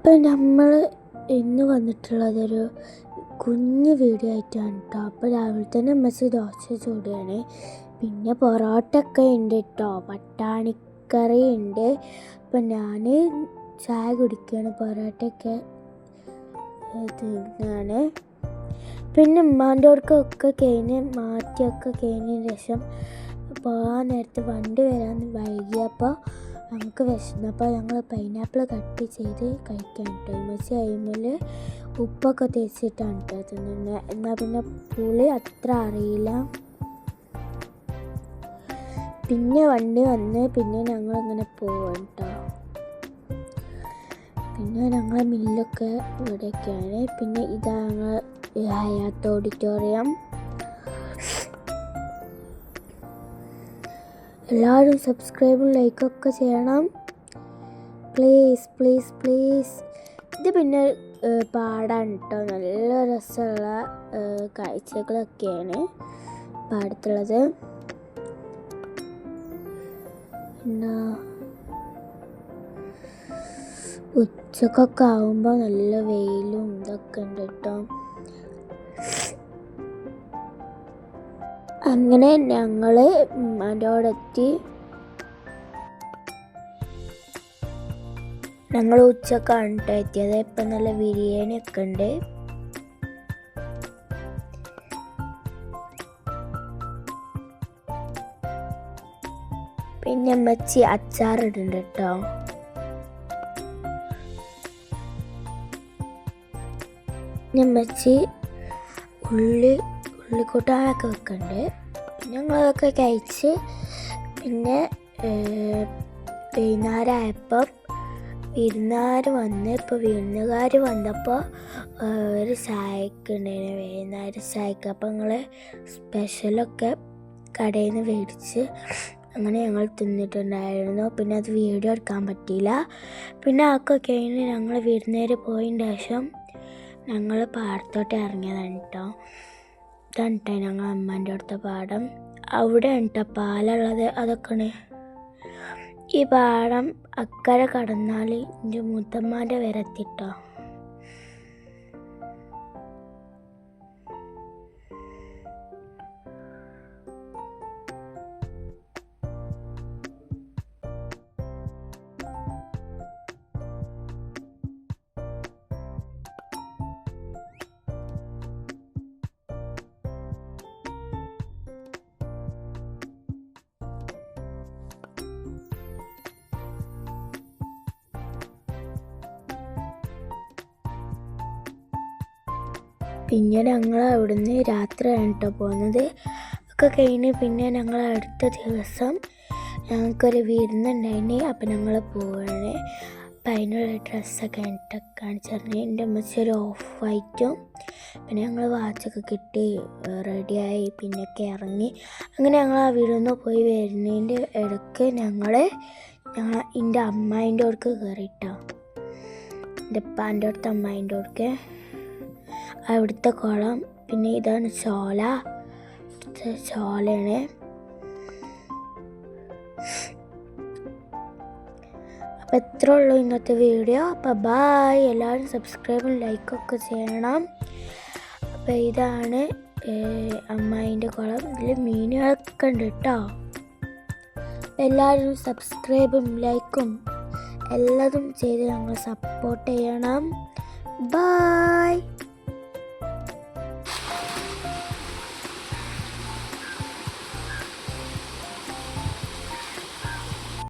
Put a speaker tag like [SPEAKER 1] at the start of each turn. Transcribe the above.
[SPEAKER 1] അപ്പം നമ്മൾ ഇന്ന് വന്നിട്ടുള്ളതൊരു കുഞ്ഞ് വീഡിയോ ആയിട്ടാണ് കേട്ടോ. അപ്പോൾ രാവിലെ തന്നെ അമ്മച്ചി ദോശ ചൂടുകയാണ്. പിന്നെ പൊറോട്ടയൊക്കെ ഉണ്ട് കേട്ടോ, പട്ടാണിക്കറി ഉണ്ട്. അപ്പം ഞാൻ ചായ കുടിക്കുകയാണ്, പൊറോട്ടയൊക്കെ തിന്നാണ്. പിന്നെ ഉമ്മാൻ്റെ അടുക്കൊക്കെ കഴിഞ്ഞ് മാറ്റിയൊക്കെ കഴിഞ്ഞതിന് ശേഷം പോകാൻ നേരത്ത് വണ്ടി വരാൻ വൈകിയപ്പോൾ നമുക്ക് വിശന്നപ്പോൾ ഞങ്ങൾ പൈനാപ്പിൾ കട്ട് ചെയ്ത് കഴിക്കാൻ കേട്ടോ. ഉമ്മച്ചി അയിമേൽ ഉപ്പൊക്കെ തേച്ചിട്ടാണ് കേട്ടോ തിന്നുന്നത്. എന്നാൽ പിന്നെ പുളി അത്ര അറിയില്ല. പിന്നെ വണ്ടി വന്ന് പിന്നെ ഞങ്ങളിങ്ങനെ പോവാം കേട്ടോ. പിന്നെ ഞങ്ങളെ മില്ലൊക്കെ ഇവിടെയൊക്കെയാണ്. പിന്നെ ഇതാ ഞങ്ങൾ ഹയാത്ത് ഓഡിറ്റോറിയം. എല്ലാവരും സബ്സ്ക്രൈബും ലൈക്കൊക്കെ ചെയ്യണം പ്ലീസ് പ്ലീസ് പ്ലീസ്. ഇത് പിന്നെ പാടാണ് കേട്ടോ, നല്ല രസമുള്ള കാഴ്ചകളൊക്കെയാണ് പാടത്തുള്ളത്. പിന്നെ ഉച്ചക്കൊക്കെ ആകുമ്പോൾ നല്ല വെയിലും ഇതൊക്കെ ഉണ്ട് കേട്ടോ. അങ്ങനെ ഞങ്ങൾ ഉമ്മാൻ്റെ അവിടെ എത്തി. ഞങ്ങൾ ഉച്ചക്കാണ് കേട്ടോ എത്തിയത്. ഇപ്പം നല്ല ബിരിയാണി ഒക്കെ ഉണ്ട്. പിന്നെ അമ്മച്ചി അച്ചാറിടുന്നുണ്ട് കേട്ടോ. അമ്മച്ചി ഉള്ളിക്കൂട്ടാനൊക്കെ വെക്കുന്നുണ്ട്. ഞങ്ങളതൊക്കെ കഴിച്ച് പിന്നെ വൈകുന്നേരമായപ്പം വിരുന്നുകാർ വന്ന്. ഇപ്പോൾ വിരുന്നുകാർ വന്നപ്പോൾ ഒരു ചായക്ക് ഉണ്ടായിരുന്നു, വൈകുന്നേരം ചായക്ക്. അപ്പോൾ ഞങ്ങൾ സ്പെഷ്യലൊക്കെ കടയിൽ നിന്ന് മേടിച്ച് അങ്ങനെ ഞങ്ങൾ തിന്നിട്ടുണ്ടായിരുന്നു. പിന്നെ അത് വീഡിയോ എടുക്കാൻ പറ്റിയില്ല. പിന്നെ അതൊക്കെ കഴിഞ്ഞ് ഞങ്ങൾ വിരുന്നുകാർ പോയതിന് ശേഷം ഞങ്ങൾ പാടത്തോട്ട് ഇറങ്ങിയതാണ് കേട്ടോ. ഇതാണ് കേട്ടോ ഞങ്ങൾ അമ്മേൻ്റെ അടുത്ത പാടം. അവിടെ കേട്ടോ പാലുള്ളത്, അതൊക്കെയാണ്. ഈ പാടം അക്കരെ കടന്നാൽ എൻ്റെ മുത്തമ്മാൻ്റെ വരെ എത്തിട്ടോ. പിന്നെ ഞങ്ങൾ അവിടുന്ന് രാത്രിയാണ് കേട്ടോ പോകുന്നത്. ഒക്കെ കഴിഞ്ഞ് പിന്നെ ഞങ്ങൾ അടുത്ത ദിവസം ഞങ്ങൾക്കൊരു വിരുന്നുണ്ടായിന്. അപ്പം ഞങ്ങൾ പോവാണ്. അപ്പം അതിനുള്ള ഡ്രസ്സൊക്കെ കാണിച്ചിരുന്നു. എൻ്റെ അമ്മച്ചി ഒരു ഓഫ് വൈറ്റും. പിന്നെ ഞങ്ങൾ വാച്ചൊക്കെ കിട്ടി റെഡിയായി പിന്നൊക്കെ ഇറങ്ങി. അങ്ങനെ ഞങ്ങൾ ആ വിരുന്ന് പോയി വരുന്നതിൻ്റെ ഇടയ്ക്ക് എൻ്റെ അമ്മായിൻ്റെ അടുക്ക് കയറിയിട്ടോ. എൻ്റെ ഉപ്പാൻ്റെ അടുത്ത് അമ്മായിൻ്റെ അടുക്ക് അവിടുത്തെ കുളം. പിന്നെ ഇതാണ് ചോലയാണ്. അപ്പം ഇത്രേ ഉള്ളൂ ഇന്നത്തെ വീഡിയോ. അപ്പം ബായ്. എല്ലാവരും സബ്സ്ക്രൈബും ലൈക്കൊക്കെ ചെയ്യണം. അപ്പം ഇതാണ് അമ്മായിൻ്റെ കുളം. ഇതിൽ മീനുകളൊക്കെ ഉണ്ട് കേട്ടോ. എല്ലാവരും സബ്സ്ക്രൈബും ലൈക്കും എല്ലാതും ചെയ്ത് ഞങ്ങൾ സപ്പോർട്ട് ചെയ്യണം. ബായ്.